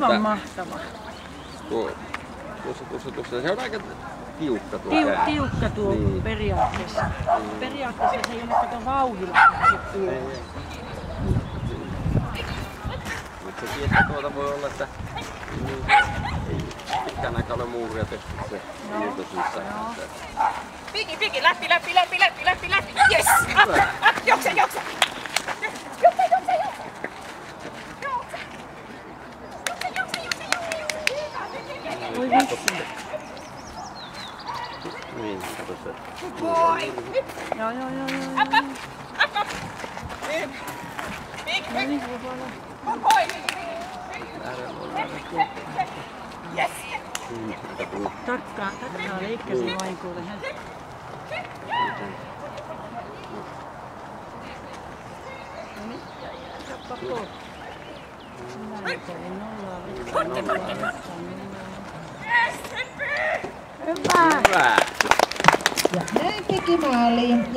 Aivan mahtava. Se on aika tiukka tuo Tiukka tuo niin. periaatteessa. Periaatteessa se ei ole kato vauhdilla se pyörä. Mutta se tietää tuota voi olla, että ei pitkään aikaa ole muuria tehty se liitos missään. Piki, läpi. Yes! Juokse! Oi vitsi. Niin, kato se. Boy! Joo. Up! Piki! Boy! Yes! Takkaa leikkäsin vain kuule. No niin, kappa pois. Hyvä! Ja näin teki maaliin.